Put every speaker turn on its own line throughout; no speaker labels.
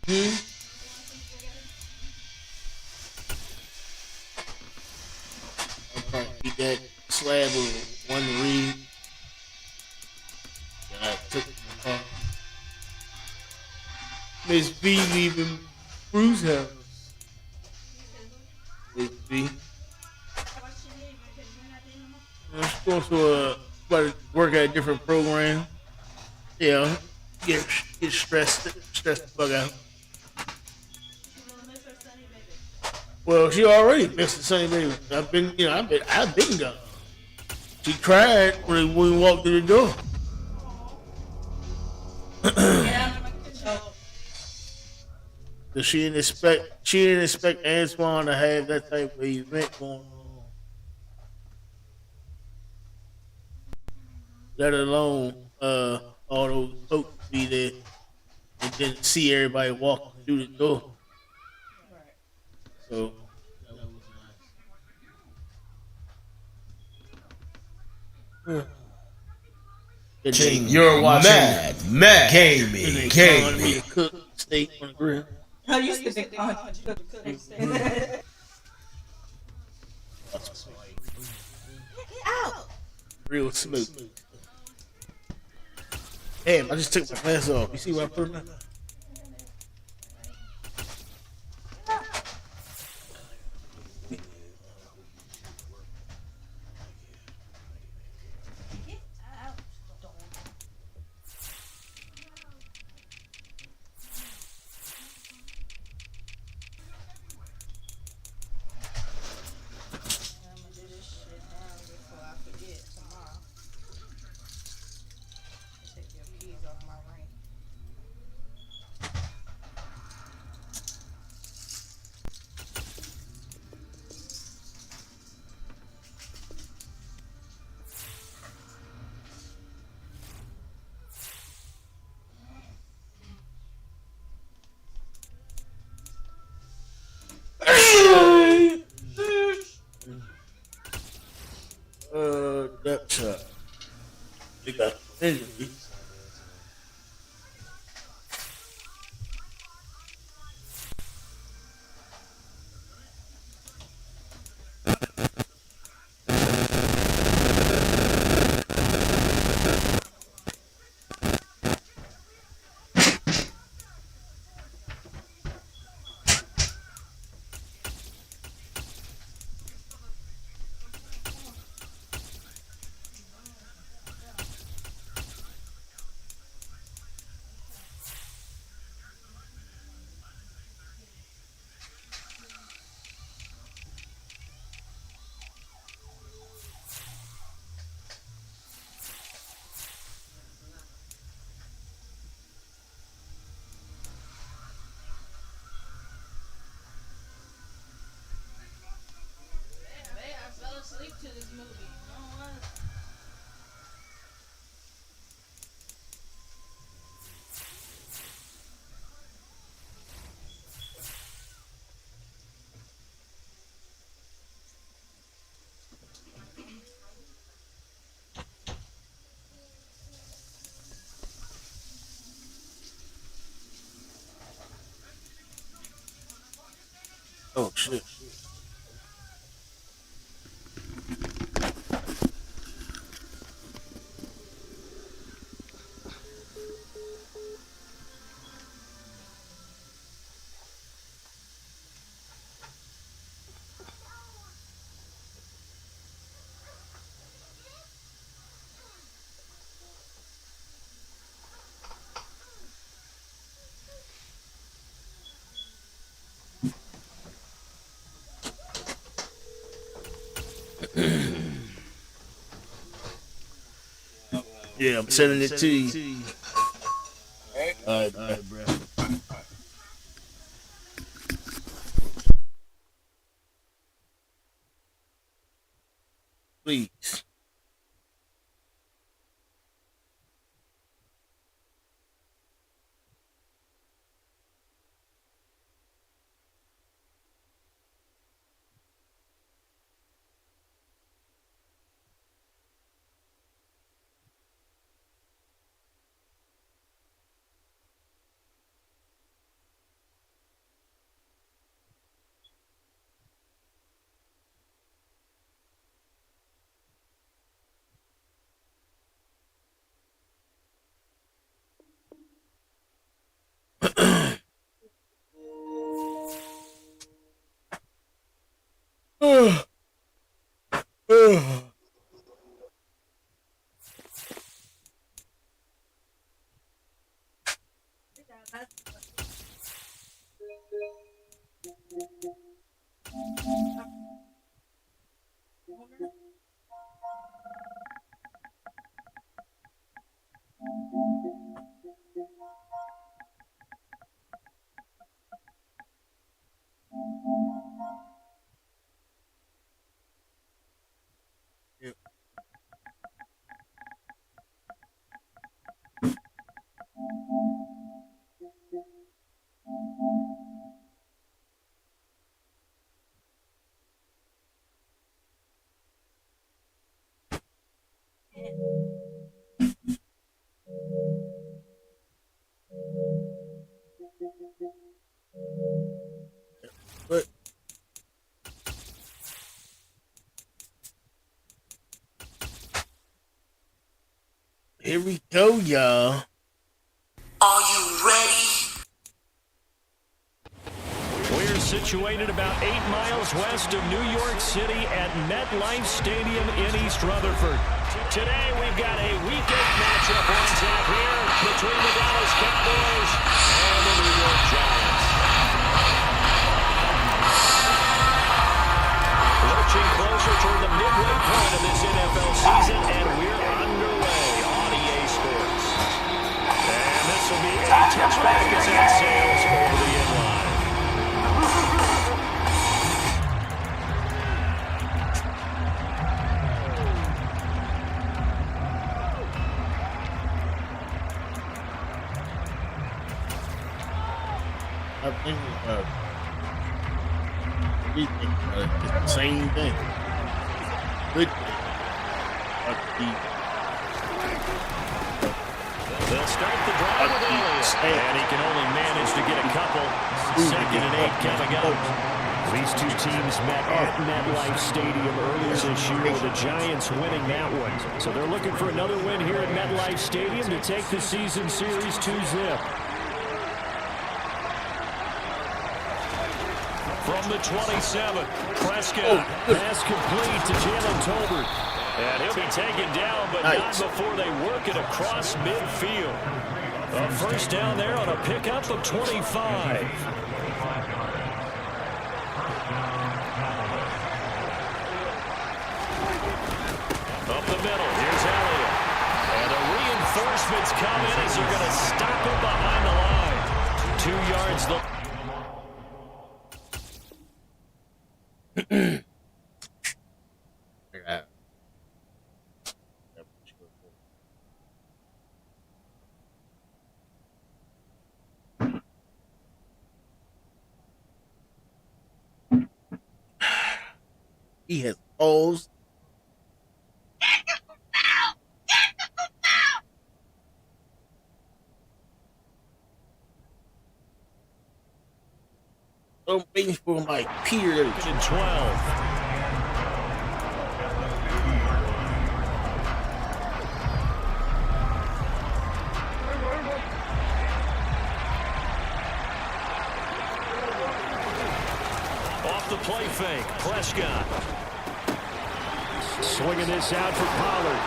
Hmm? I'll probably eat that slab of one reed that I took from the car. Miss B leaving Bruce house. Miss B. She's going to work at a different program. Yeah, get get stressed the fuck out. Well, she already missed the Sunny baby. I've been gone. She cried when we walked through the door. Cause she didn't expect Antoine to have that type of event going on, let alone all those folks be there and then see everybody walking through the door. So that was nice.
Watching
You're watching
Mad
and
Gaming
they calling me
Gaming.
to cook steak on the grill. Real smooth. Damn, I just took my glass off. You see what I put on? Depth shot. They got injury. Oh shit. Yeah, I'm sending it to you. All right, bro. Please. Yeah. But here we go, y'all.
Are you ready?
We're situated about 8 miles west of New York City at MetLife Stadium in East Rutherford. Today we've got a Week 8 matchup on tap here between the Dallas Cowboys and the New York Giants. Lurching closer toward the midway point of this NFL season, and we're underway on EA Sports. And this will be a touchback as that sails over the end line.
I think we think about it. It's the same thing. Good thing.
They'll start the drive with Elliott, and he can only manage to get a couple. 2nd and 8 coming up. These two teams met at MetLife Stadium earlier this year, with the Giants winning that one. So they're looking for another win here at MetLife Stadium to take the season series 2-zip. From the 27, Prescott. Pass complete to Jalen Tolbert. And he'll be taken down, but not before they work it across midfield. A first down there on a pickup of 25. Up the middle, here's Elliott. And the reinforcements come in as they're going to stop him behind the line. 2 yards.
He has holes. I'm waiting for my peer.
12. Off the play fake, Prescott. Swinging this out for Pollard.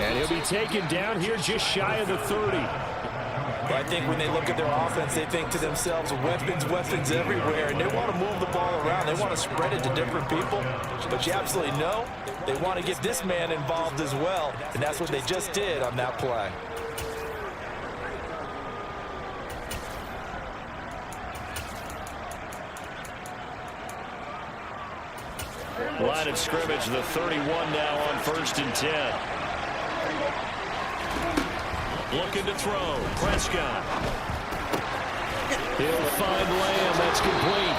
And he'll be taken down here just shy of the 30.
I think when they look at their offense, they think to themselves, weapons, weapons everywhere, and they want to move the ball around. They want to spread it to different people. But you absolutely know they want to get this man involved as well, and that's what they just did on that play.
Line of scrimmage, the 31 now on 1st and 10. Looking to throw. Prescott. He'll find Lamb. That's complete.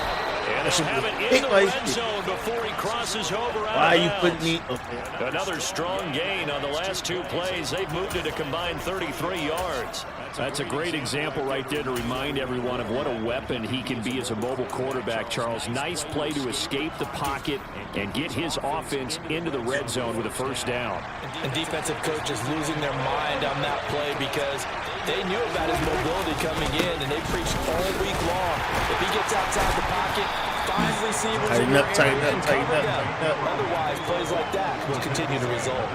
And they have it in the red zone before he crosses over out
Why
of
are you
bounds.
putting me up there?
Another strong gain on the last 2 plays. They've moved it a combined 33 yards. That's a great example right there to remind everyone of what a weapon he can be as a mobile quarterback, Charles. Nice play to escape the pocket and get his offense into the red zone with a first down.
And defensive coaches losing their mind on that play because they knew about his mobility coming in, and they preached all week long. If he gets outside the pocket, finds receivers in your area and cover them. Otherwise, plays like that will continue to result.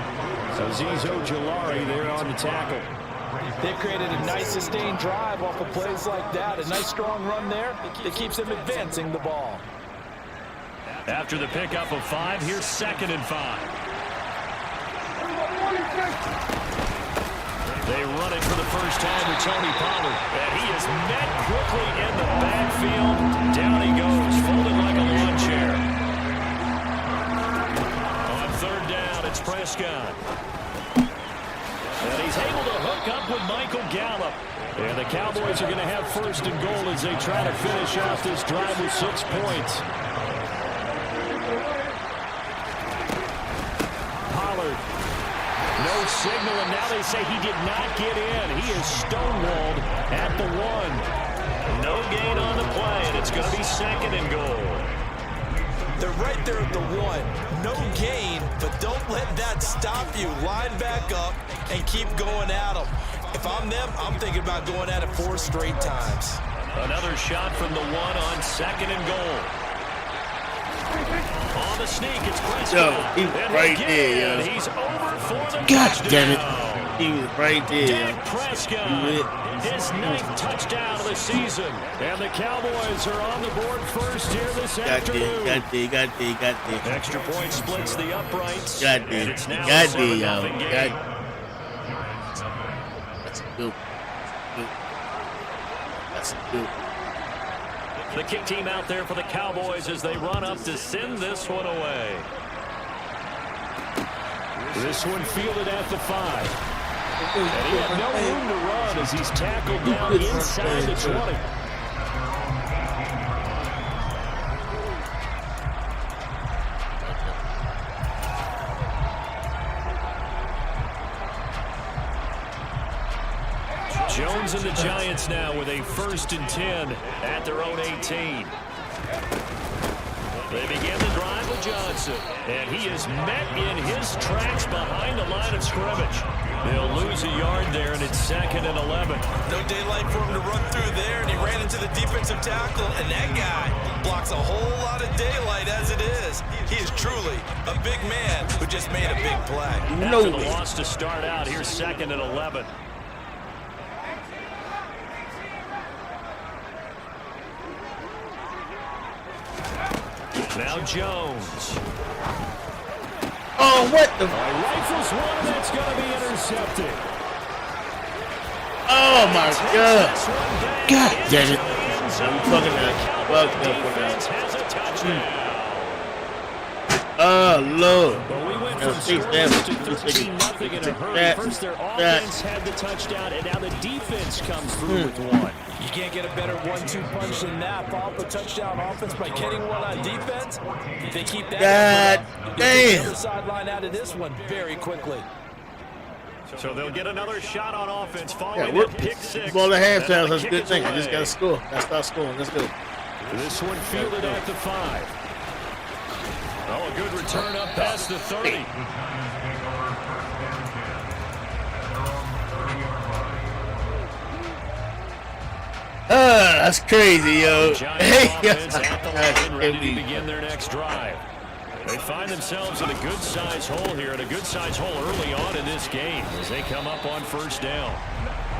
So Zizo Jalari there on the tackle.
They've created a nice sustained drive off of plays like that. A nice strong run there that keeps them advancing the ball.
After the pickup of 5, here's 2nd and 5. They run it for the first time with Tony Pollard. And he is met quickly in the backfield. Down he goes, folded like a lawn chair. On 3rd down, it's Prescott. And he's able to hook up with Michael Gallup. And the Cowboys are going to have 1st and goal as they try to finish off this drive with 6 points. Pollard. No signal, and now they say he did not get in. He is stonewalled at the 1. No gain on the play, and it's going to be 2nd and goal.
They're right there at the 1. No gain, but don't let that stop you. Line back up and keep going at them. If I'm them, I'm thinking about going at it 4 straight times.
Another shot from the 1 on 2nd and goal. On the sneak, it's Prescott.
Yo, he's right there, yo.
He's over for the
God
touchdown.
damn it. He was right there, yo.
Dak Prescott, his 9th touchdown of the season. And the Cowboys are on the board first here this afternoon.
Got there.
Extra point splits the uprights.
Got there.
And it's now
Got
a
there, yo.
7-0 game.
That's good.
The kick team out there for the Cowboys as they run up to send this one away. This one fielded at the 5. And he had no room to run as he's tackled down inside the 20. Jones and the Giants now with a 1st and 10 at their own 18. They begin the drive with Johnson, and he is met in his tracks behind the line of scrimmage. They'll lose a yard there, and it's 2nd and 11.
No daylight for him to run through there, and he ran into the defensive tackle, and that guy blocks a whole lot of daylight as it is. He is truly a big man who just made a big play.
After the loss to start out, here's 2nd and 11. Now Jones.
Oh, what the?
Rifles one, that's going to be intercepted.
Oh, my God. God damn it. I'm fucking
Defense has a touchdown.
Oh, Lord.
Well, we went
from
from
6
13 in a hurry. First their offense had the touchdown, and now the defense comes through with one.
You can't get a better 1-2 punch than that. Follow up a touchdown offense by getting one on defense. If they keep that
God
up,
damn.
the sideline out of this one very quickly.
So they'll get another shot on offense
Yeah,
following
we're
that pick 6.
ball at halftime. That's a
Kick
good
is
thing. I
away.
just got to score. Got to start scoring. Let's go.
This one fielded at the 5. Oh, a good return up past the 30.
That's crazy, yo.
Giants
Hey,
offense at the line, ready to
yeah.
begin their next drive. They find themselves in a good-sized hole here, and a good-sized hole early on in this game as they come up on 1st down.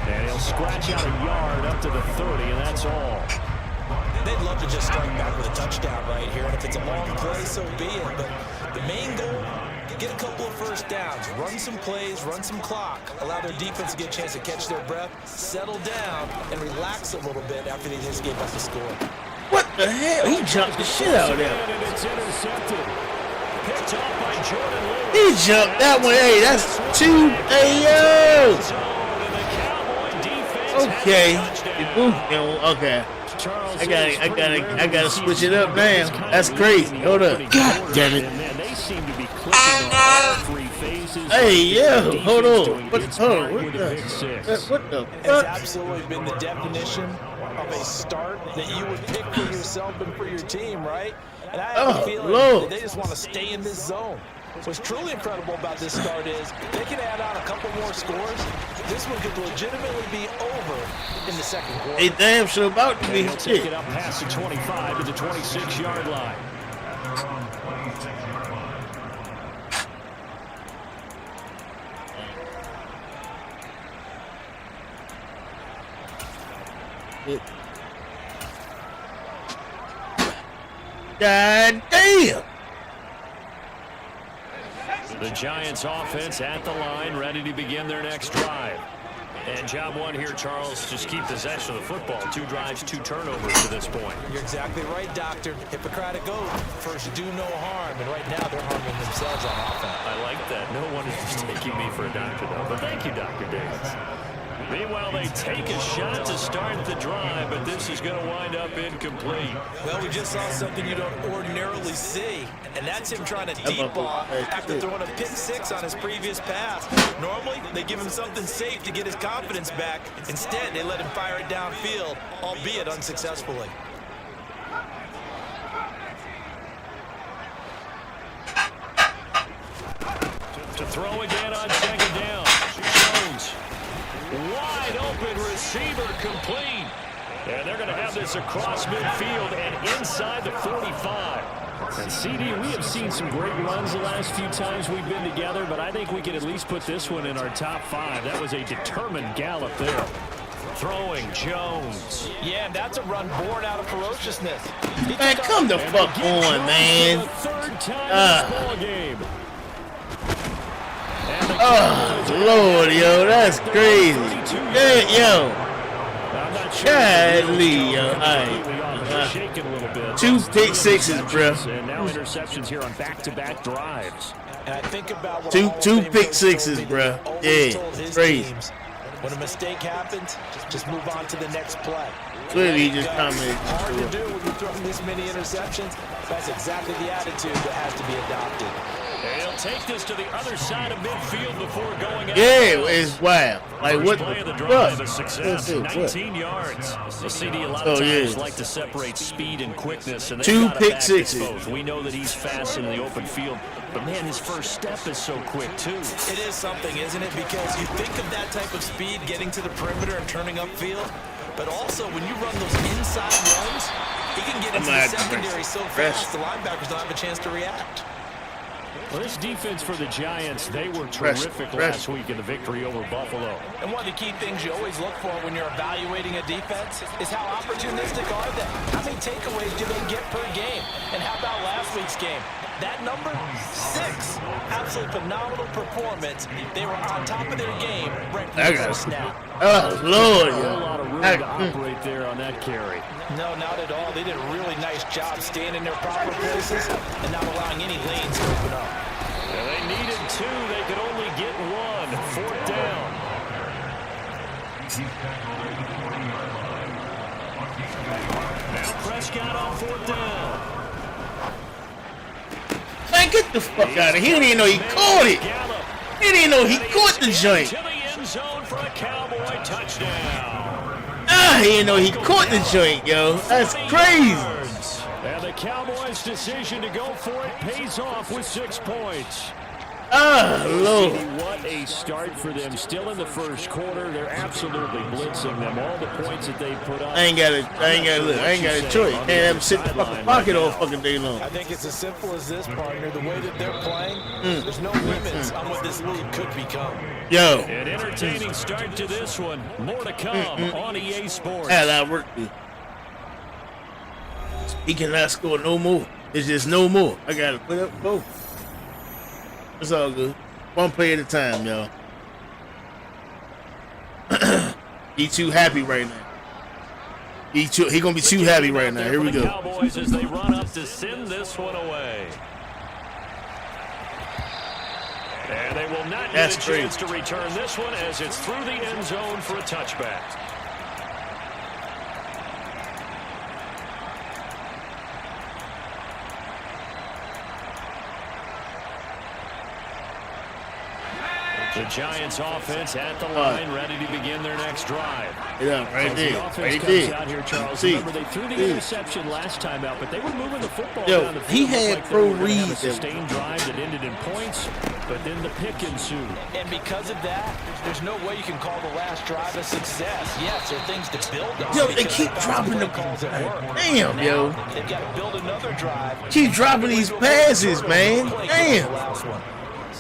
And he'll scratch out a yard up to the 30, and that's all.
They'd love to just strike back with a touchdown right here, and if it's a long play, so be it. But the main goal, get a couple of 1st downs, run some plays, run some clock, allow their defense to get a chance to catch their breath, settle down, and relax a little bit after they just gave up the score.
What the hell? He jumped the shit out of there.
And it's intercepted. Picked off by Jordan Lewis.
He jumped that one. Hey, that's 2. Hey, yo. Okay. Okay. I gotta switch it up now. That's crazy. Hold up. God damn it.
They seem to be clicking on all 3 phases.
Hey, yo, hold on. What the fuck?
It's absolutely been the definition of a start that you would pick for yourself and for your team, right? And I have a feeling that they just want to stay in this zone. What's truly incredible about this start is they can add on a couple more scores. This one could legitimately be over in the 2nd quarter.
They damn sure about to be.
He'll take it up past the 25 to the 26-yard line.
God damn.
The Giants offense at the line, ready to begin their next drive. And job one here, Charles, just keep possession of the football. 2 drives, 2 turnovers to this point.
You're exactly right, Doctor. Hippocratic oath. First, do no harm. And right now, they're harming themselves on offense.
I like that. No one is taking me for a doctor, though. But thank you, Dr. Davis. Meanwhile, they take a shot to start the drive, but this is going to wind up incomplete.
Well, we just saw something you don't ordinarily see, and that's him trying to deep ball after throwing a pick 6 on his previous pass. Normally, they give him something safe to get his confidence back. Instead, they let him fire it downfield, albeit unsuccessfully.
To throw again on second down. Jones. Wide open receiver complete. And they're going to have this across midfield and inside the 45. And CD, we have seen some great runs the last few times we've been together, but I think we can at least put this one in our top 5. That was a determined gallop there. Throwing Jones.
Yeah, and that's a run born out of ferociousness.
Man, come the fuck on, man.
The 3rd time in this ball game.
Oh, Lord, yo, that's crazy. Yeah, yo. Golly, yo. All right. 2 pick 6s, bro.
And now interceptions here on back-to-back drives.
And I think about what
Two pick 6s, bro. Yeah, crazy.
When a mistake happens, just move on to the next play.
Clearly, he just commented.
Hard to do when you're throwing this many interceptions. That's exactly the attitude that has to be adopted.
And he'll take this to the other side of midfield before going out.
Yeah, it's wild. Like,
First
what
play of the
the
drive,
fuck?
a success, 19 yards. The CD a lot of times like to separate speed and quickness, and
2
got
pick 6s.
both. We know that he's fast in the open field, but man, his first step is so quick too.
It is something, isn't it? Because you think of that type of speed getting to the perimeter and turning upfield, but also when you run those inside runs, he can get into the secondary so fast the linebackers don't have a chance to react.
Well, this defense for the Giants, they were terrific last week in the victory over Buffalo.
And one of the key things you always look for when you're evaluating a defense is how opportunistic are they? How many takeaways do they get per game? And how about last week's game? That number, 6. Absolutely phenomenal performance. They were on top of their game right from the first snap.
Oh, Lord,
A whole lot of room to operate there on that carry.
No, not at all. They did a really nice job staying in their proper places and not allowing any lanes to open up.
And they needed 2. They could only get 1. 4th down. Now Prescott on 4th down.
Man, get the fuck out of here. He didn't even know he caught it. He didn't even know he caught the joint.
To the end zone for a Cowboy touchdown.
He didn't know he caught the joint, yo. That's crazy.
And the Cowboys' decision to go for it pays off with 6 points.
Lord.
What a start for them. Still in the first quarter. They're absolutely blitzing them. All the points that they put up.
I ain't got a choice. Can't have him sit in the fucking pocket all fucking day long.
I think it's as simple as this, partner. The way that they're playing, there's no limits on what this league could become.
Yo.
An entertaining start to this one. More to come on EA Sports.
I had a lot of work to do. He cannot score no more. It's just no more. I gotta put up both. It's all good. One play at a time, y'all. He too happy right now. He gonna be too happy right now. Here we go.
Cowboys as they run up to send this one away. And they will not get a chance to return this one as it's through the end zone for a touchback. The Giants offense at the line, ready to begin their next drive.
Yeah, right there.
Right there. Out here, Charles. Remember, they threw the interception last time out, but they were moving the football down the field.
He had pro reads.
A sustained drive that ended in points, but then the pick ensued.
And because of that, there's no way you can call the last drive a success. Yes, there are things to build on.
Yo, they keep dropping the calls. Damn, yo.
They've got to build another drive.
Keep dropping these passes, man. Damn.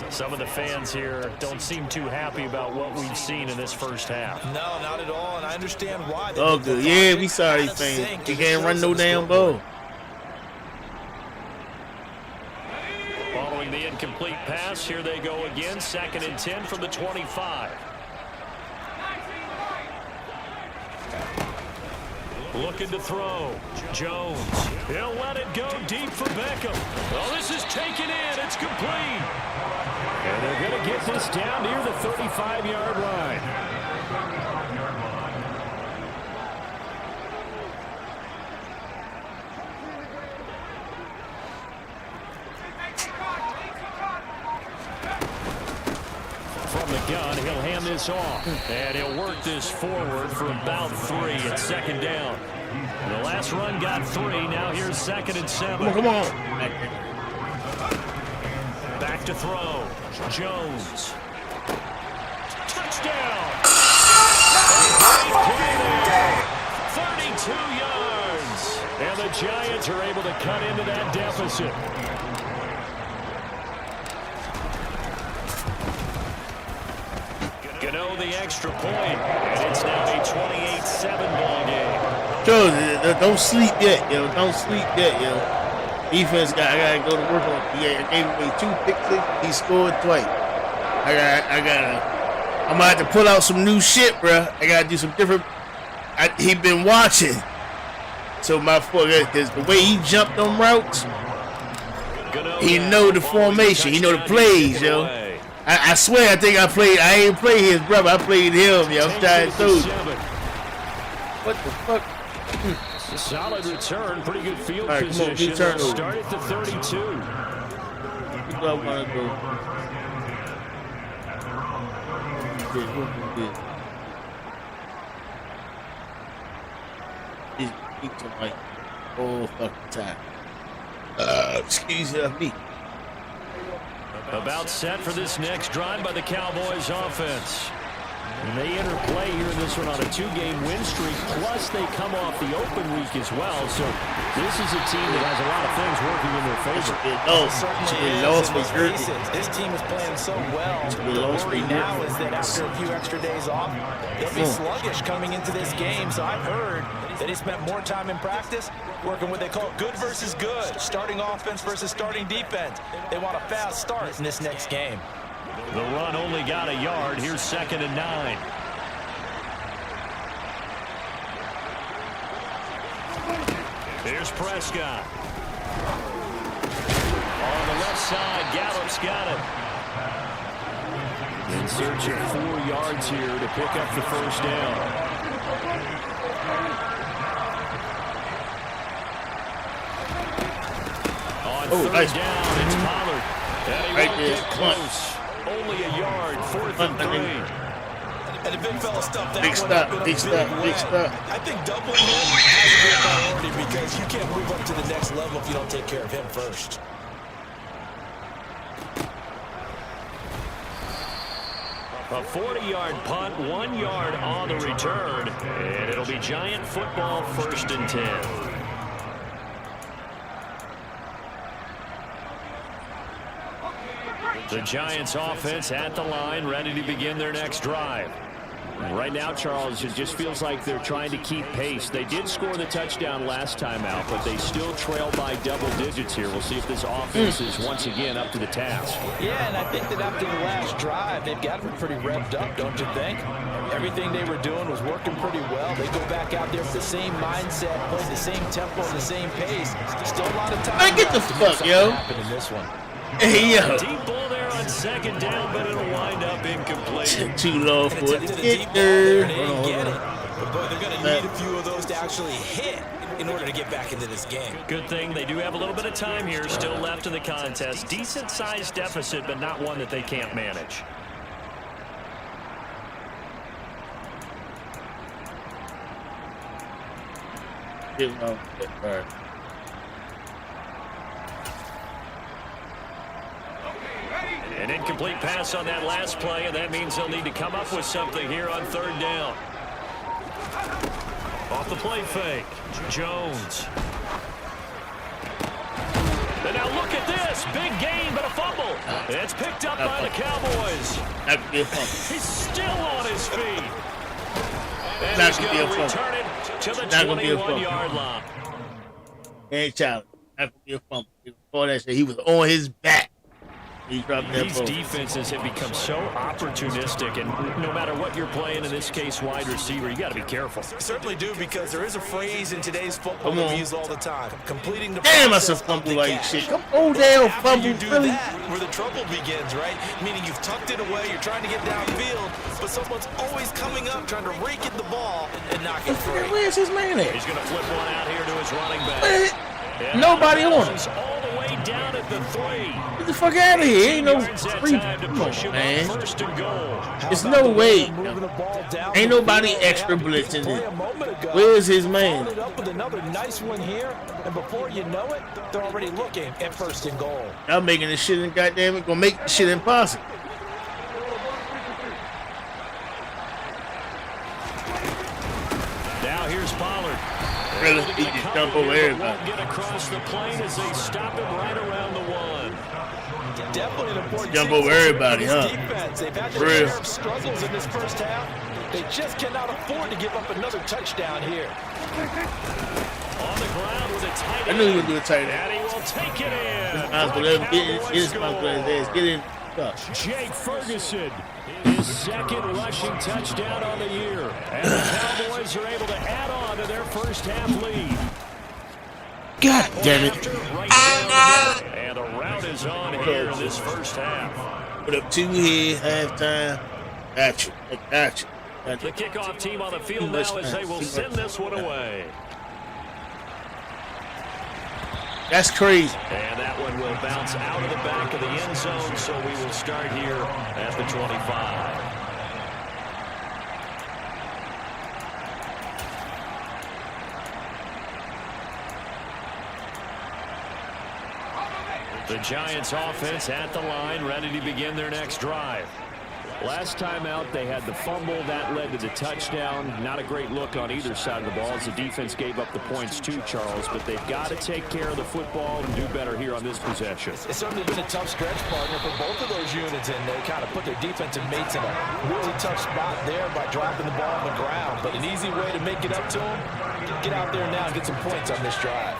Some of the fans here don't seem too happy about what we've seen in this first half.
No, not at all, and I understand why.
Oh, good. Yeah, we sorry, fans. You can't run no damn ball.
the incomplete pass. Here they go again. 2nd and 10 from the 25. Looking to throw. Jones. He'll let it go deep for Beckham. Oh, this is taken in. It's complete. And they're going to get this down near the 35-yard line. From the gun, he'll hand this off. And he'll work this forward for about 3 at 2nd down. The last run got 3. Now here's 2nd and 7.
Come on.
Back to throw. Jones. Touchdown! 32 yards. And the Giants are able to cut into that deficit. Gano the extra point, and it's now a 28-7 ball game.
Joe, don't sleep yet, yo. Don't sleep yet, yo. Defense, I gotta go to work on. I gave away 2 pick-sixes. He scored twice. I'm gonna have to put out some new shit, bro. I gotta do some different. He been watching, so my fault. Because the way he jumped on routes, he know the formation. He know the plays, yo. I swear, I ain't played his brother. I played him, yo. I'm trying to tell you. What the fuck?
Solid return, pretty good field
right,
position.
Start
at the 32.
I want to go. He's beating like all fucking time. Excuse me.
About set for this next drive by the Cowboys offense. And they interplay here in this one on a 2-game win streak, plus they come off the open week as well. So this is a team that has a lot of things working in their favor.
This team is playing so well. The worry now is that after a few extra days off, they'll be sluggish coming into this game. So I've heard that he spent more time in practice working what they call good versus good, starting offense versus starting defense. They want a fast start in this next game.
The run only got a yard. Here's 2nd and 9. Here's Prescott. On the left side, Gallup's got it. In search of 4 yards here to pick up the first down. On third down, it's Pollard. And he won't get close. Only a yard, 4th and 3.
And the big fella stuffed that
Big stop.
I think doubling him has to be a priority because you can't move up to the next level if you don't take care of him first.
A 40-yard punt, 1 yard on the return, and it'll be Giant football, 1st and 10. The Giants offense at the line, ready to begin their next drive. Right now, Charles, it just feels like they're trying to keep pace. They did score the touchdown last time out, but they still trail by double digits here. We'll see if this offense is once again up to the task.
Yeah, and I think that after the last drive, they've got to be pretty revved up, don't you think? Everything they were doing was working pretty well. They go back out there with the same mindset, play the same tempo, the same pace. Still a lot of time.
Man, get the fuck, yo.
Happen in this one.
Hey, yo.
Deep ball there on 2nd down, but it'll wind up incomplete.
Too low for the kicker.
They're going to need a few of those to actually hit in order to get back into this game.
Good thing they do have a little bit of time here still left in the contest. Decent-sized deficit, but not one that they can't manage. An incomplete pass on that last play, and that means they'll need to come up with something here on 3rd down. Off the play fake, Jones. And now look at this, big gain, but a fumble. It's picked up by the Cowboys. He's still on his feet. And he's going to return it to the 21-yard line.
Ain't challenge. Not gonna be a fumble. Before that shit, he was on his back. He dropped that
These
ball.
defenses have become so opportunistic, and no matter what you're playing, in this case, wide receiver, you got to be careful.
Certainly do, because there is a phrase in today's football that we use all the time: completing the
Damn, that's a
process of
fumble
the
like
catch.
shit. Come on down,
After
fumble,
you do
really.
that, where the trouble begins, right? Meaning you've tucked it away, you're trying to get downfield, but someone's always coming up, trying to rake at the ball and knock it free.
Where's his man at?
He's going to flip one out here to his running back.
Where? Nobody on him.
He's all the way down at the 3.
Get the fuck out of here. Ain't no
Yards that
free.
time to
Come
push
on,
him
man.
up 1st and goal.
There's no way. Ain't nobody extra blitzing it. Where's his man?
Followed up with another nice one here, and before you know it, they're already looking at 1st and goal.
Y'all making this shit, and goddamn it, gonna make this shit impossible.
Now here's Pollard.
Really, he just jump over
Won't
everybody.
get across the plane as they stop him right around the 1.
Definitely an important
Jump over everybody, huh?
defense. They've had
For
their
real.
share of struggles in this first half. They just cannot afford to give up another touchdown here.
On the ground with a tight
I
end.
knew he would do a tight end.
And he will take it in.
Might as well let him get his responsibility. Get in.
Jake Ferguson, his 2nd rushing touchdown on the year. And the Cowboys are able to add on to their first half lead.
God damn it.
Right down here. And a rout is on here in this first half.
Put up 2 here, halftime. Got you. I got you. Got
The
you.
kickoff team on the field
Too much
now as they
time.
will
Too
send
much
this one
time.
away.
That's crazy.
And that one will bounce out of the back of the end zone, so we will start here at the 25. The Giants offense at the line, ready to begin their next drive. Last time out, they had the fumble. That led to the touchdown. Not a great look on either side of the ball as the defense gave up the points too, Charles. But they've got to take care of the football and do better here on this possession.
It's certainly been a tough stretch, partner, for both of those units, and they kind of put their defensive mates in a really tough spot there by dropping the ball on the ground. But an easy way to make it up to them, get out there now and get some points on this drive.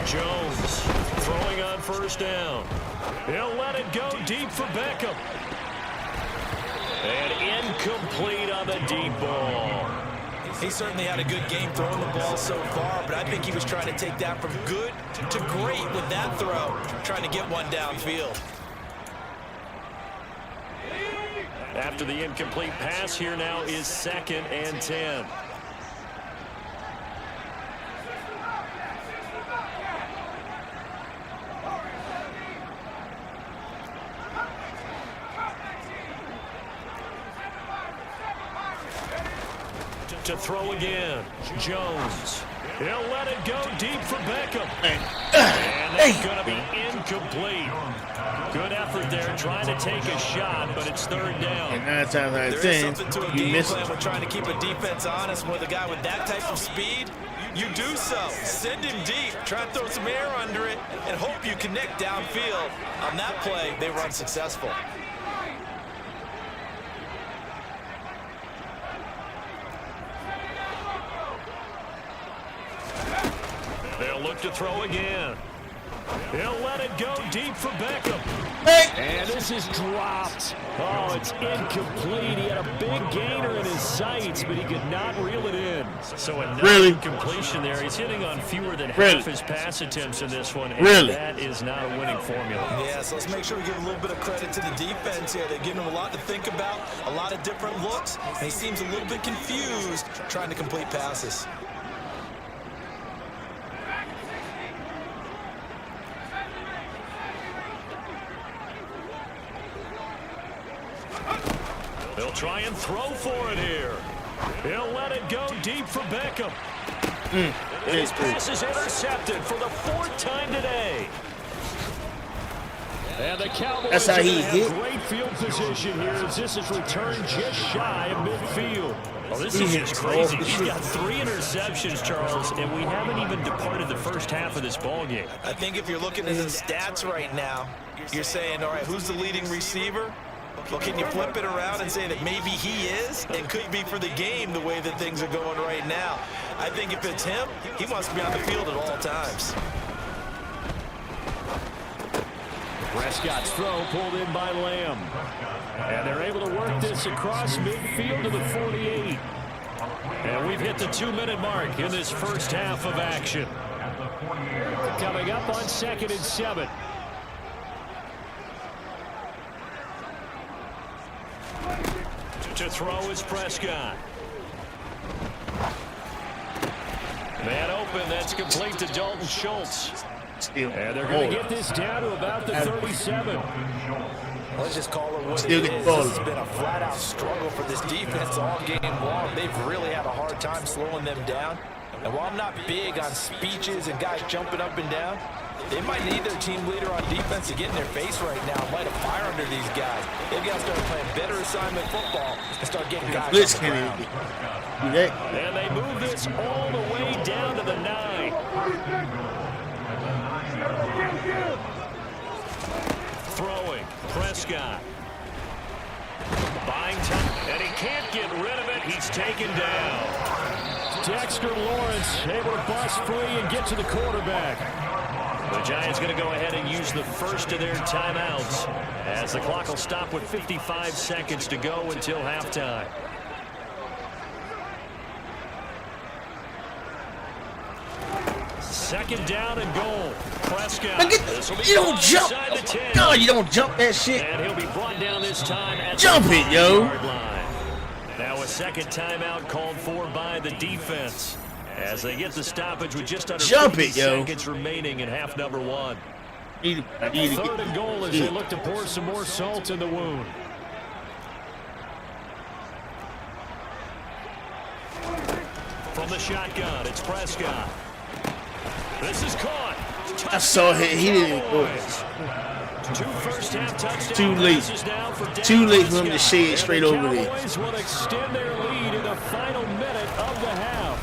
Jones throwing on 1st down. He'll let it go deep for Beckham. And incomplete on the deep ball.
He certainly had a good game throwing the ball so far, but I think he was trying to take that from good to great with that throw, trying to get one downfield.
After the incomplete pass, here now is 2nd and 10. To throw again, Jones. He'll let it go deep for Beckham. And that's going to be incomplete. Good effort there, trying to take a shot, but it's 3rd down.
And 9 times out of
There is
10,
something to a
you
game
miss
plan
it.
when trying to keep a defense honest with a guy with that type of speed. You do so. Send him deep. Try to throw some air under it and hope you connect downfield. On that play, they were unsuccessful.
They'll look to throw again. He'll let it go deep for Beckham. And this is dropped. Oh, it's incomplete. He had a big gainer in his sights, but he could not reel it in. So another incompletion there. He's hitting on fewer than half his pass attempts in this one. And that is not a winning formula.
Yeah, so let's make sure we give a little bit of credit to the defense here. They're giving him a lot to think about, a lot of different looks, and he seems a little bit confused trying to complete passes.
They'll try and throw for it here. He'll let it go deep for Beckham. His pass is intercepted for the 4th time today. And the Cowboys
That's how he
have
hit.
great field position here as this is returned just shy of midfield. Oh, this is just crazy. He's got 3 interceptions, Charles, and we haven't even departed the first half of this ball game.
I think if you're looking at the stats right now, you're saying, all right, who's the leading receiver? Well, can you flip it around and say that maybe he is? It could be for the game the way that things are going right now. I think if it's him, he wants to be on the field at all times.
Prescott's throw pulled in by Lamb. And they're able to work this across midfield to the 48. And we've hit the 2-minute mark in this first half of action. Coming up on 2nd and 7. To throw is Prescott. Man open, that's complete to Dalton Schultz. And they're going to get this down to about the 37.
Let's just call it what it is. This has been a flat-out struggle for this defense all game long. They've really had a hard time slowing them down. And while I'm not big on speeches and guys jumping up and down, they might need their team leader on defense to get in their face right now and light a fire under these guys. They've got to start playing better assignment football and start getting guys on the ground.
And they move this all the way down to the 9. Throwing, Prescott. Buying time, and he can't get rid of it. He's taken down. Dexter Lawrence able to bust free and get to the quarterback. The Giants going to go ahead and use the first of their timeouts as the clock will stop with 55 seconds to go until halftime. Second down and goal. Prescott.
You don't jump. No, you don't jump that shit.
And he'll be brought down this time at
jump it, yo.
Now a second timeout called for by the defense as they get the stoppage with just under 50 seconds remaining in half number 1. Third and goal as they look to pour some more salt in the wound. From the shotgun, it's Prescott. This is caught.
I saw him. He didn't go. Too late. Too late for him to shade straight over there.
Cowboys will extend their lead in the final minute of the half.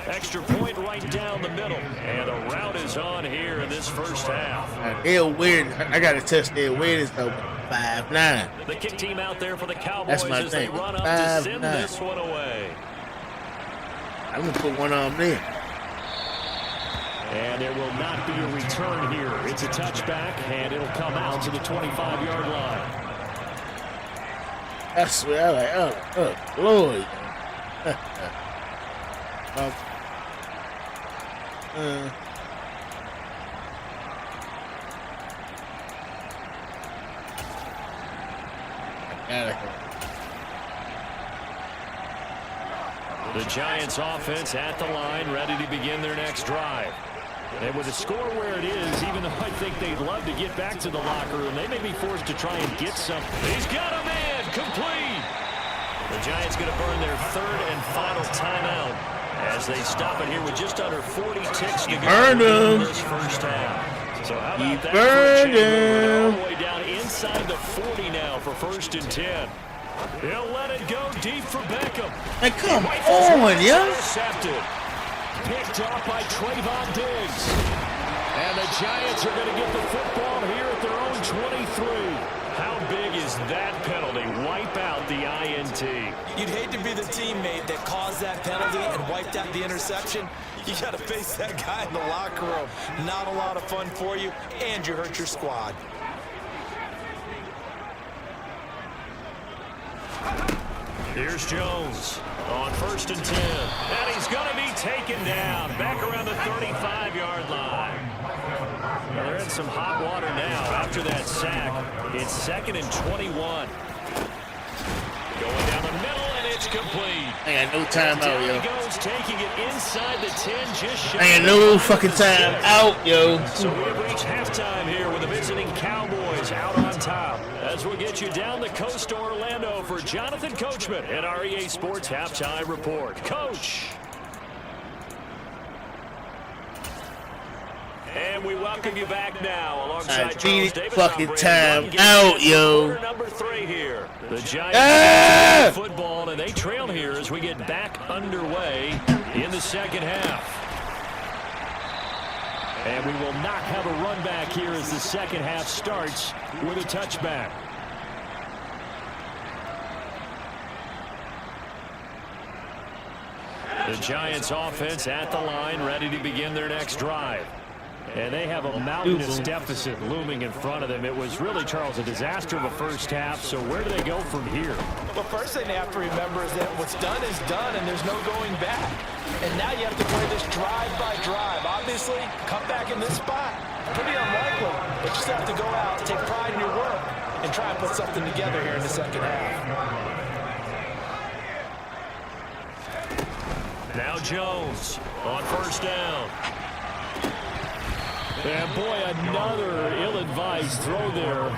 Extra point right down the middle. And the route is on here in this first half.
Their awareness. I got to test their awareness though. 5'9".
The kick team out there for the Cowboys
That's my
as
thing.
they run up to send this one away.
I'm going to put one arm there.
And there will not be a return here. It's a touchback, and it'll come out to the 25-yard line.
I swear, I'm like, oh, Lord.
The Giants offense at the line, ready to begin their next drive. And with the score where it is, even though I think they'd love to get back to the locker room, they may be forced to try and get something. He's got a man, complete. The Giants going to burn their third and final timeout as they stop it here with just under 40 ticks to go in this first half. So how about that?
Burn him.
All the way down inside the 40 now for 1st and 10. He'll let it go deep for Beckham.
Hey, come on, yo.
Intercepted. Picked off by Trayvon Diggs. And the Giants are going to get the football here at their own 23. How big is that penalty? Wipe out the INT.
You'd hate to be the teammate that caused that penalty and wiped out the interception. You got to face that guy in the locker room. Not a lot of fun for you, and you hurt your squad.
Here's Jones on 1st and 10. And he's going to be taken down back around the 35-yard line. Well, they're in some hot water now after that sack. It's 2nd and 21. Going down the middle, and it's complete.
I got no time out, yo.
He goes, taking it inside the 10, just shy.
I got no fucking time out, yo.
So we have reached halftime here with the visiting Cowboys out on top. As we'll get you down the coast to Orlando for Jonathan Coachman at our EA Sports Halftime Report. Coach. And we welcome you back now alongside Charles Davis.
Fucking time out, yo.
Number 3 here. The Giants football, and they trail here as we get back underway in the second half. And we will not have a run back here as the second half starts with a touchback. The Giants offense at the line, ready to begin their next drive. And they have a mountainous deficit looming in front of them. It was really, Charles, a disaster of a first half. So where do they go from here?
Well, first thing they have to remember is that what's done is done, and there's no going back. And now you have to play this drive by drive. Obviously, come back in this spot. Pretty unlikely. But you just have to go out, take pride in your work, and try and put something together here in the second half.
Now Jones on first down. And boy, another ill-advised throw there.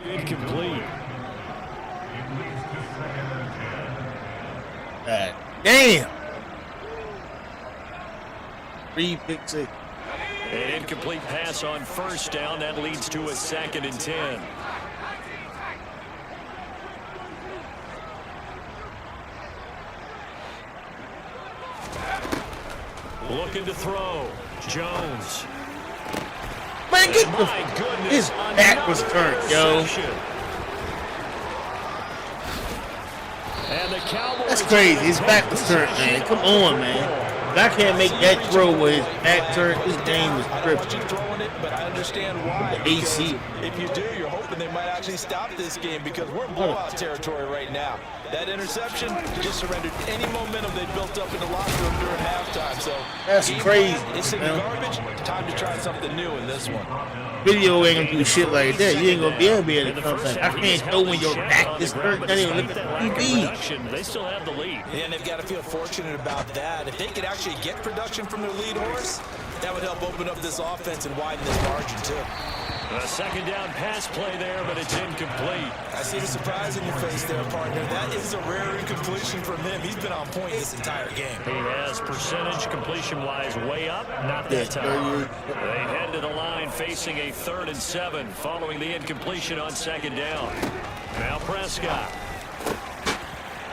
Incomplete.
Damn. 3 pick six.
An incomplete pass on first down. That leads to a 2nd and 10. Looking to throw. Jones.
Man, get the...
My goodness.
His back was turned, yo.
And the Cowboys.
That's crazy. His back was turned, man. Come on, man. If I can't make that throw with his back turned, this game is tripping.
Throwing it, but I understand why.
The AC.
If you do, you're hoping they might actually stop this game because we're in blowout territory right now. That interception just surrendered any momentum they built up in the locker room during halftime. So
that's crazy.
It's in the garbage. Time to try something new in this one.
Video ain't gonna do shit like that. You ain't gonna be able to come back. I can't throw when your back is turned. Can't even look at the TV.
They still have the lead.
And they've got to feel fortunate about that. If they could actually get production from their lead horse, that would help open up this offense and widen this margin too.
A second down pass play there, but it's incomplete.
I see the surprise in your face there, partner. That is a rare incompletion from him. He's been on point this entire game.
He has percentage completion-wise way up, not that time. They head to the line facing a 3rd and 7 following the incompletion on second down. Now Prescott.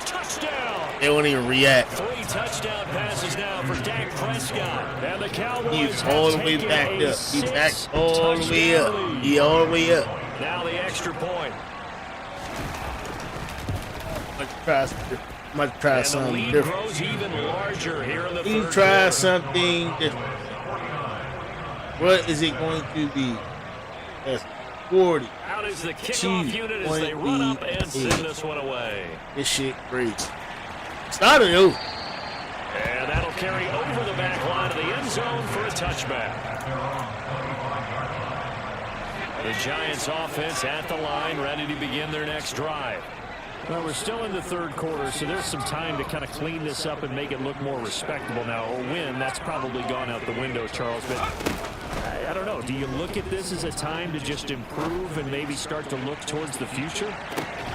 Touchdown!
They won't even react.
3 touchdown passes now for Dak Prescott. And the Cowboys
He's all the way backed up. He's backed all the way up. He all the way up.
Now the extra point.
Might try something different.
Grows even larger here in the
He
third
try
quarter.
something different. What is it going to be? That's 40.
Out is the kickoff unit as they run up and send this one away.
This shit crazy. Started though.
And that'll carry over the back line of the end zone for a touchback. The Giants offense at the line, ready to begin their next drive. Well, we're still in the third quarter, so there's some time to kind of clean this up and make it look more respectable. Now, a win, that's probably gone out the window, Charles, but I don't know. Do you look at this as a time to just improve and maybe start to look towards the future?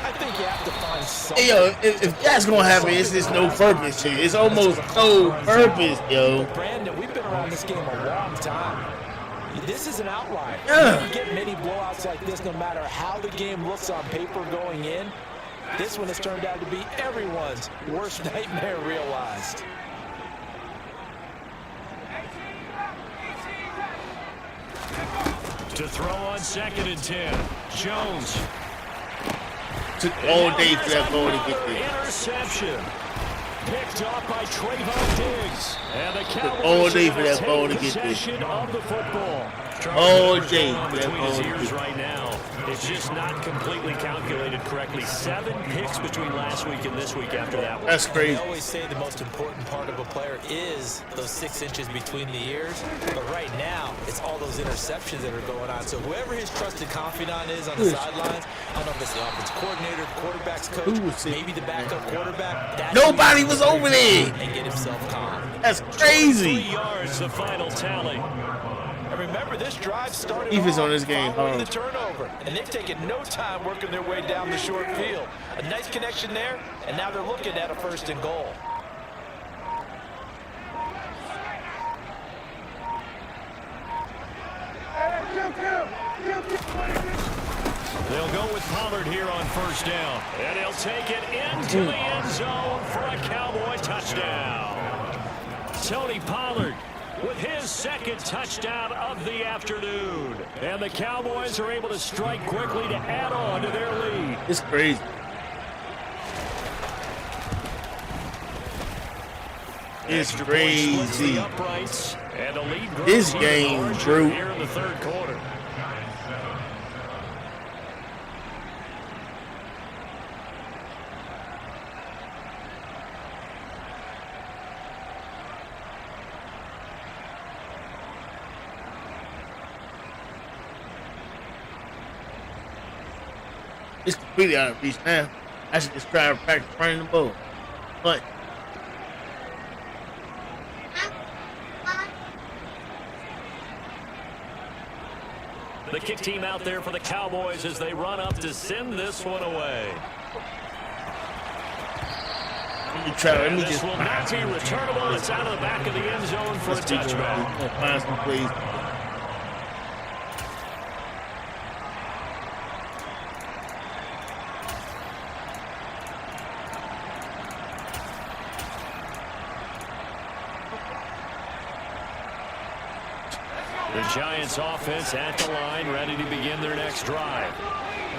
I think you have to find something.
Hey, yo, if that's gonna happen, it's just no purpose to it. It's almost no purpose, yo.
Brandon, we've been around this game a long time. This is an outlier.
Yeah.
You get many blowouts like this no matter how the game looks on paper going in. This one has turned out to be everyone's worst nightmare realized.
To throw on 2nd and 10. Jones.
Took all day for that ball to get there.
Interception. Picked off by Trayvon Diggs. And the Cowboys
all day for that ball to get
possession of the football.
All day for that
Between
ball
his
to
ears
get
right now. It's just not completely calculated correctly. 7 picks between last week and this week after that one.
That's crazy.
They always say the most important part of a player is those 6 inches between the ears. But right now, it's all those interceptions that are going on. So whoever his trusted confidant is on the sidelines, I don't know if it's the offense coordinator, quarterback's coach, maybe the backup quarterback.
Nobody was over there.
And get himself calm.
That's crazy.
3 yards, the final tally.
And remember, this drive started
Defense on this game,
following
huh?
the turnover, and they've taken no time working their way down the short field. A nice connection there, and now they're looking at a 1st and goal.
first down. And he'll take it into the end zone for a Cowboy touchdown. Tony Pollard with his second touchdown of the afternoon. And the Cowboys are able to strike quickly to add on to their lead.
It's crazy. It's crazy.
And a lead
This game, bro.
Here in the third quarter.
It's completely out of reach now. I should just try to practice running the ball. But
the kick team out there for the Cowboys as they run up to send this one away.
let me try. Let me
This
just
will not be returnable. It's out of the back of the end zone for a touchback.
Find some plays.
The Giants offense at the line, ready to begin their next drive.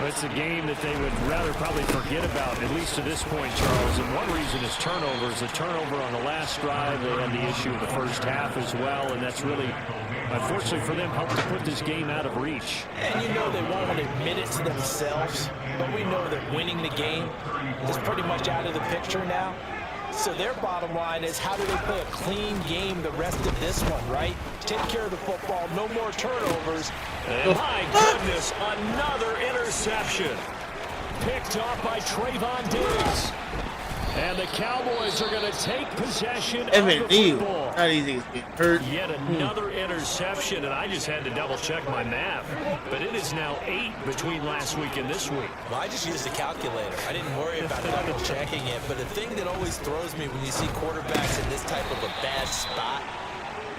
It's a game that they would rather probably forget about, at least to this point, Charles. And one reason is turnovers. A turnover on the last drive. They had the issue of the first half as well, and that's really, unfortunately for them, helped to put this game out of reach.
And you know they won't admit it to themselves, but we know that winning the game is pretty much out of the picture now. So their bottom line is, how do they play a clean game the rest of this one, right? Take care of the football, no more turnovers.
And my goodness, another interception. Picked off by Trayvon Diggs. And the Cowboys are going to take possession of the football.
Not easy to get hurt.
Yet another interception, and I just had to double-check my math. But it is now 8 between last week and this week.
Well, I just used a calculator. I didn't worry about double-checking it. But the thing that always throws me when you see quarterbacks in this type of a bad spot,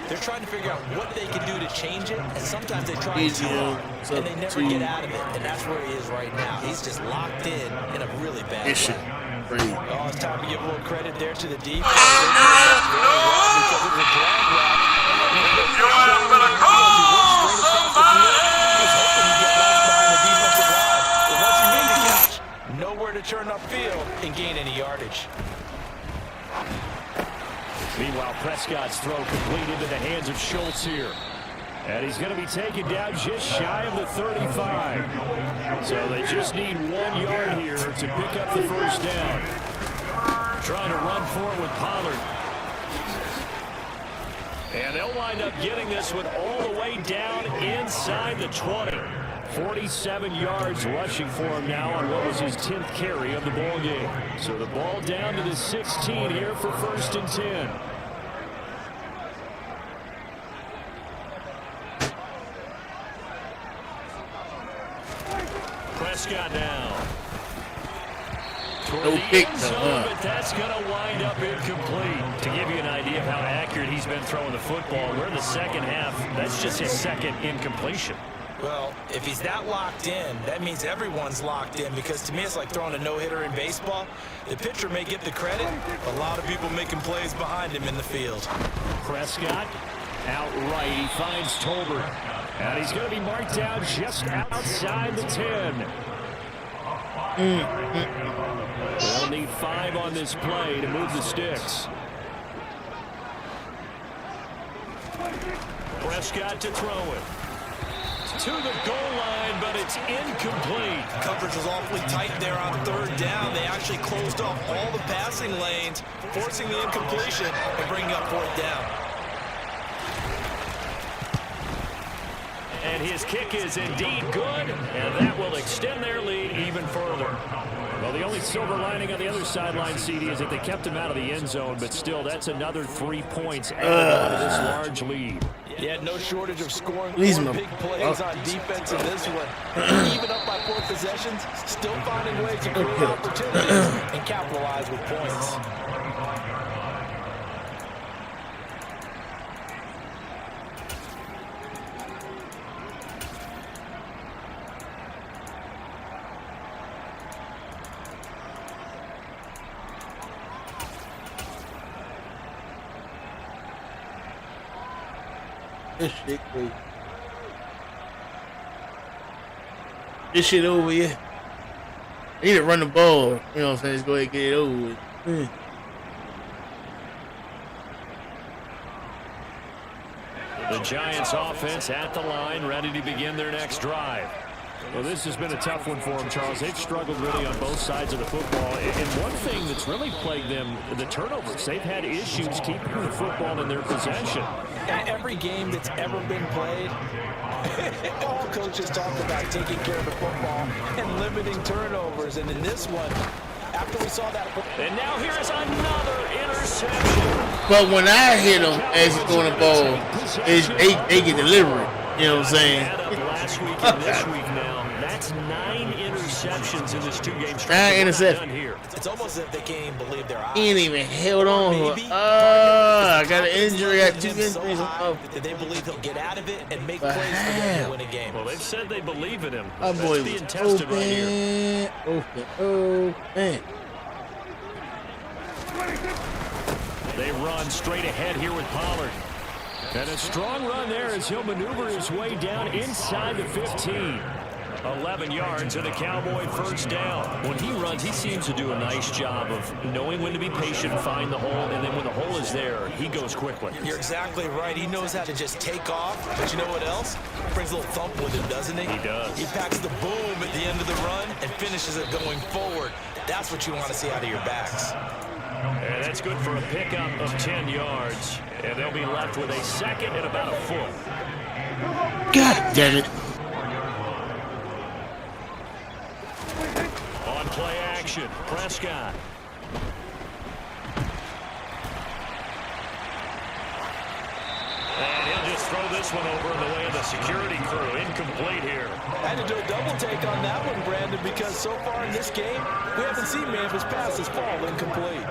they're trying to figure out what they can do to change it, and sometimes they try too hard, and they never get out of it. And that's where he is right now. He's just locked in a really bad way. Oh, it's time to give a little credit there to the defense. Because it was a drag route. You better call somebody! He's hoping he gets left behind the defensive line. But once he made the catch, nowhere to turn upfield and gain any yardage.
Meanwhile, Prescott's throw complete into the hands of Schultz here. And he's going to be taken down just shy of the 35. So they just need 1 yard here to pick up the first down. Trying to run for it with Pollard. And they'll wind up getting this one all the way down inside the 20. 47 yards rushing for him now on what was his 10th carry of the ball game. So the ball down to the 16 here for 1st and 10. Prescott now.
No pick,
but that's going to wind up incomplete. To give you an idea of how accurate he's been throwing the football, we're in the second half. That's just his second incompletion.
Well, if he's that locked in, that means everyone's locked in, because to me it's like throwing a no-hitter in baseball. The pitcher may get the credit, a lot of people making plays behind him in the field.
Prescott outright. He finds Tolbert. And he's going to be marked down just outside the 10. They'll need 5 on this play to move the sticks. Prescott to throw it. To the goal line, but it's incomplete.
Coverage was awfully tight there on 3rd down. They actually closed off all the passing lanes, forcing the incompletion and bringing up 4th down.
And his kick is indeed good, and that will extend their lead even further.
Well, the only silver lining on the other sideline, CD, is that they kept him out of the end zone, but still, that's another 3 points added on to this large lead.
Yeah, no shortage of scoring
Please,
big plays on defense in this one. Even up by 4 possessions, still finding ways to create opportunities and capitalize with points.
This shit crazy. This shit over here. They need to run the ball. You know what I'm saying? Just go ahead and get it over with.
The Giants offense at the line, ready to begin their next drive.
Well, this has been a tough one for them, Charles. They've struggled really on both sides of the football. And one thing that's really plagued them, the turnovers. They've had issues keeping the football in their possession.
Every game that's ever been played, all coaches talk about taking care of the football and limiting turnovers. And in this one, after we saw that...
And now here is another interception.
But when I hit them as he's throwing the ball, they get delivered. You know what I'm saying?
Last week and this week now. That's 9 interceptions in this 2-game stretch.
9 interceptions.
Here.
It's almost as if they can't even believe their eyes.
He ain't even held on. I got an injury. I got 2 injuries.
That they believe he'll get out of it and make plays for them to win a game.
Well, they've said they believe in him.
My boy
being
was
tested right here.
open.
They run straight ahead here with Pollard. And a strong run there as he'll maneuver his way down inside the 15. 11 yards and a Cowboy first down. When he runs, he seems to do a nice job of knowing when to be patient, find the hole, and then when the hole is there, he goes quickly.
You're exactly right. He knows how to just take off. But you know what else? Brings a little thump with him, doesn't he?
He does.
He packs the boom at the end of the run and finishes it going forward. That's what you want to see out of your backs.
And that's good for a pickup of 10 yards. And they'll be left with a second and about a foot.
God damn it.
On play action, Prescott. And he'll just throw this one over in the way of the security crew. Incomplete here.
I had to do a double take on that one, Brandon, because so far in this game, we haven't seen Memphis passes fall incomplete.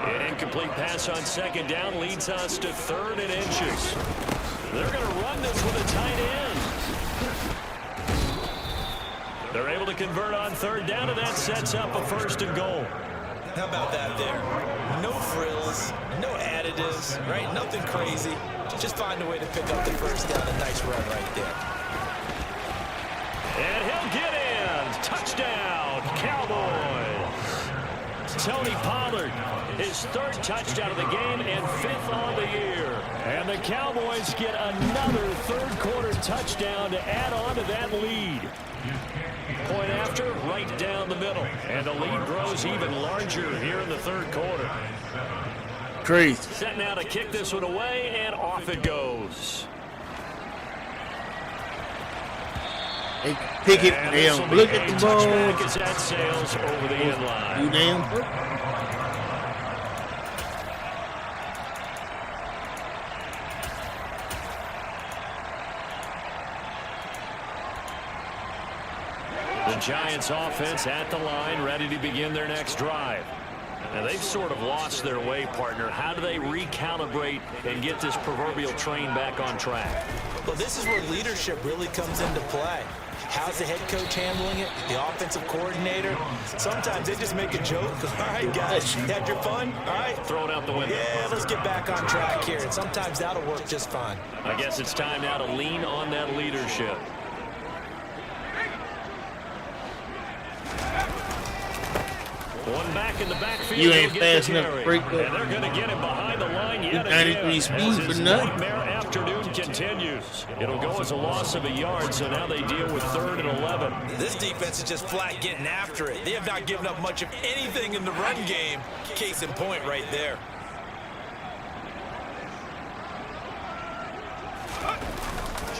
An incomplete pass on second down leads us to 3rd and inches. They're going to run this with a tight end. They're able to convert on 3rd down, and that sets up a 1st and goal.
How about that there? No frills, no additives, right? Nothing crazy. Just find a way to pick up the 1st down. A nice run right there.
And he'll get in. Touchdown, Cowboys. Tony Pollard, his 3rd touchdown of the game and 5th on the year. And the Cowboys get another 3rd quarter touchdown to add on to that lead. Point after, right down the middle. And the lead grows even larger here in the 3rd quarter.
Crazy.
Set now to kick this one away, and off it goes.
They pick it, they don't look at the ball.
As that sails over the end line.
You damn.
The Giants offense at the line, ready to begin their next drive. Now, they've sort of lost their way, partner. How do they recalibrate and get this proverbial train back on track?
Well, this is where leadership really comes into play. How's the head coach handling it? The offensive coordinator? Sometimes they just make a joke. All right, guys, had your fun? All right.
Throw it out the window.
Yeah, let's get back on track here. And sometimes that'll work just fine.
I guess it's time now to lean on that leadership. One back in the backfield.
You ain't fast enough to break up.
And they're going to get him behind the line yet
93 speed for nothing.
Nightmare afternoon continues. It'll go as a loss of a yard, so now they deal with 3rd and 11.
This defense is just flat getting after it. They have not given up much of anything in the run game. Case in point right there.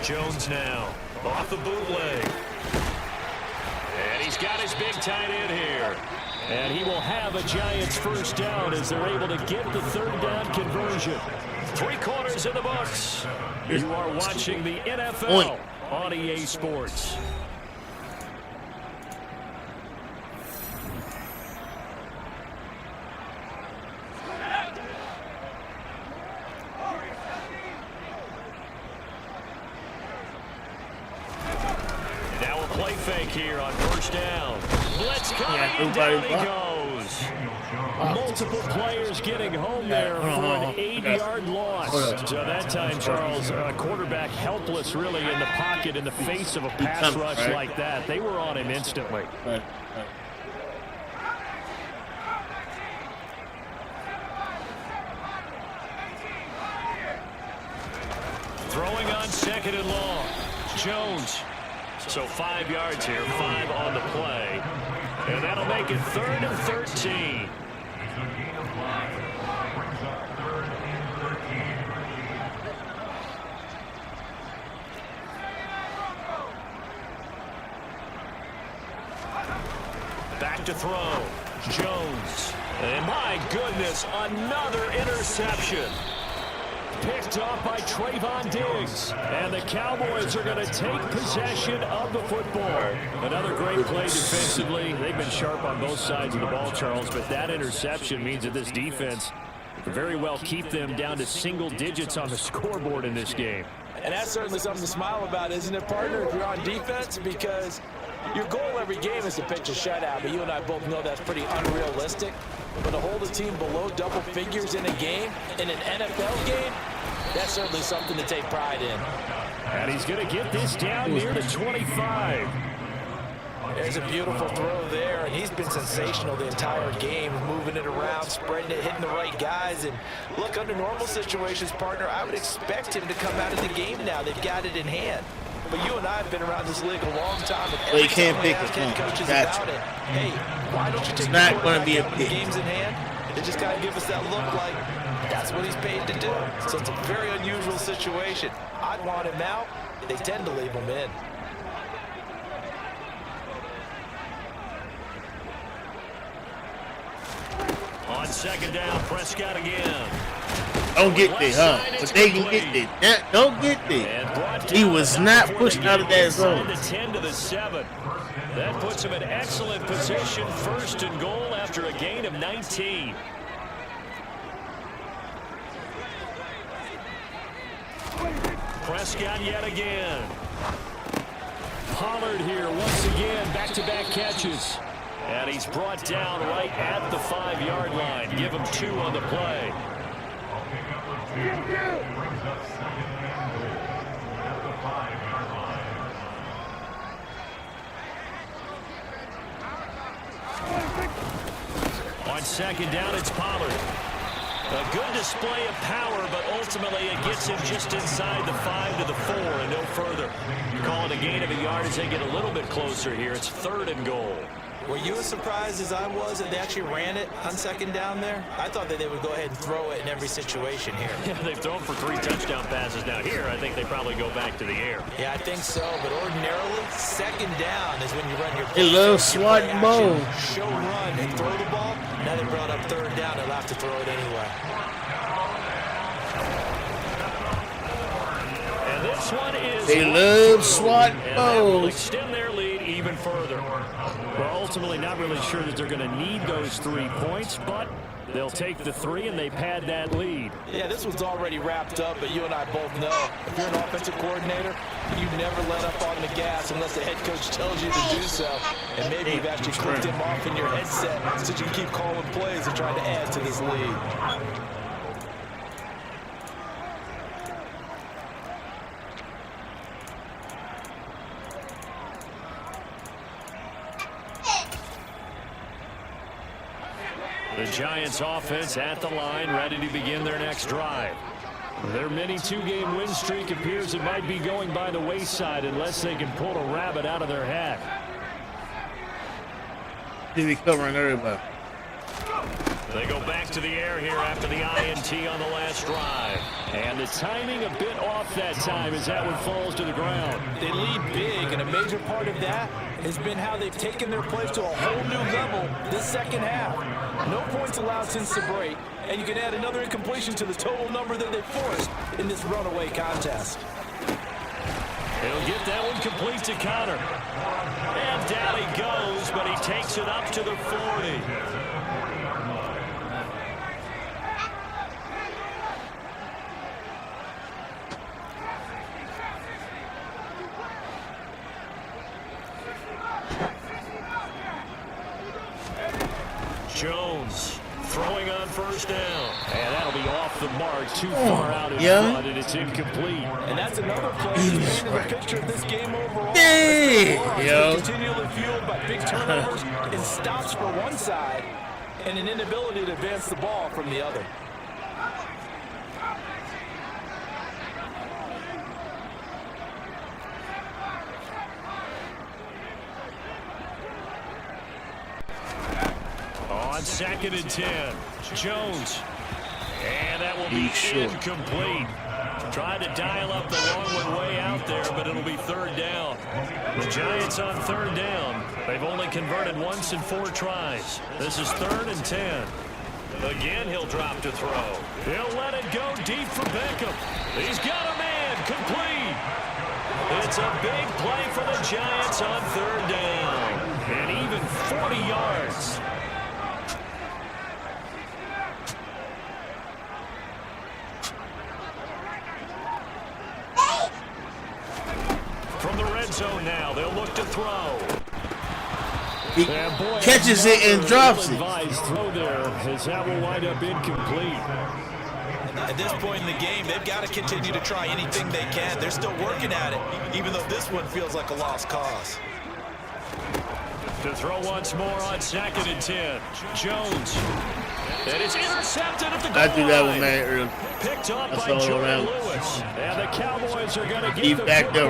Jones now off the bootleg. And he's got his big tight end here. And he will have a Giants 1st down as they're able to get the 3rd down conversion. 3 quarters in the books. You are watching the NFL on EA Sports. Now a play fake here on 1st down. Blitz coming, down he goes.
multiple players getting home there for an 8-yard loss. So that time, Charles, quarterback helpless really in the pocket in the face of a pass rush like that. They were on him instantly. Throwing on 2nd and long. Jones. So 5 yards here, 5 on the play. And that'll make it 3rd and 13. Back to throw. Jones. And my goodness, another interception. Picked off by Trayvon Diggs. And the Cowboys are going to take possession of the football. Another great play defensively. They've been sharp on both sides of the ball, Charles, but that interception means that this defense can very well keep them down to single digits on the scoreboard in this game.
And that's certainly something to smile about, isn't it, partner, if you're on defense? Because your goal every game is to pitch a shutout, but you and I both know that's pretty unrealistic. But to hold a team below double figures in a game, in an NFL game, that's certainly something to take pride in.
And he's going to get this down near the 25.
There's a beautiful throw there, and he's been sensational the entire game, moving it around, spreading it, hitting the right guys. And look, under normal situations, partner, I would expect him to come out of the game now. They've got it in hand. But you and I have been around this league a long time, and every
can't
time
pick
I ask
it.
head coaches
Gotcha.
about it, hey, why don't you take
It's not
the
going to be a
quarterback out when the
pick.
game's in hand? They just kind of give us that look like that's what he's paid to do. So it's a very unusual situation. I'd want him out. They tend to leave him in.
On 2nd down, Prescott again.
Don't get there, huh? But they can get there. Don't get there. He was not pushed out of that zone.
The 10 to the 7. That puts him in excellent position. 1st and goal after a gain of 19. Prescott yet again. Pollard here once again. Back-to-back catches. And he's brought down right at the 5-yard line. Give him 2 on the play. On 2nd down, it's Pollard. A good display of power, but ultimately it gets him just inside the 5 to the 4 and no further. Call it a gain of a yard as they get a little bit closer here. It's 3rd and goal.
Were you as surprised as I was that they actually ran it on 2nd down there? I thought that they would go ahead and throw it in every situation here.
Yeah, they've thrown for 3 touchdown passes. Now here, I think they probably go back to the air.
Yeah, I think so, but ordinarily, 2nd down is when you run your
They love swatting ball.
show run and throw the ball. Now they brought up 3rd down, they'll have to throw it anyway.
And this one is...
They love swatting
and that will
balls.
extend their lead even further. We're ultimately not really sure that they're going to need those 3 points, but they'll take the 3 and they pad that lead.
Yeah, this one's already wrapped up, but you and I both know if you're an offensive coordinator, you never let up on the gas unless the head coach tells you to do so. And maybe you've actually clicked him off in your headset so you can keep calling plays and trying to add to this lead.
The Giants offense at the line, ready to begin their next drive. Their mini 2-game win streak appears it might be going by the wayside unless they can pull a rabbit out of their hat.
He'll be covering everybody.
They go back to the air here after the INT on the last drive. And the timing a bit off that time as that one falls to the ground.
They lead big, and a major part of that has been how they've taken their plays to a whole new level this 2nd half. No points allowed since the break, and you can add another incompletion to the total number that they forced in this runaway contest.
He'll get that one complete to Connor. And down he goes, but he takes it up to the 40. Jones
Throwing on first down. And that'll be off the mark, too far out in front, and it's incomplete.
And that's another play that's painted the picture of this game overall.
Yo.
Continually fueled by big turnovers and stops for one side and an inability to advance the ball from the other.
On 2nd and 10, Jones. And that will be incomplete. Tried to dial up the long one way out there, but it'll be 3rd down. The Giants on 3rd down. They've only converted once in 4 tries. This is 3rd and 10. Again, he'll drop to throw. He'll let it go deep for Beckham. He's got a man, complete. It's a big play for the Giants on 3rd down. And even 40 yards. From the red zone now, they'll look to throw.
He catches it and drops it.
Throw there, as that will wind up incomplete.
At this point in the game, they've got to continue to try anything they can. They're still working at it, even though this one feels like a lost cause.
To throw once more on 2nd and 10. Jones. And it's intercepted at the goal
I do that
line.
one, man, early.
Picked up
That's
by
all
Jordan
around.
Lewis. And the Cowboys are going to
He
get the
backed up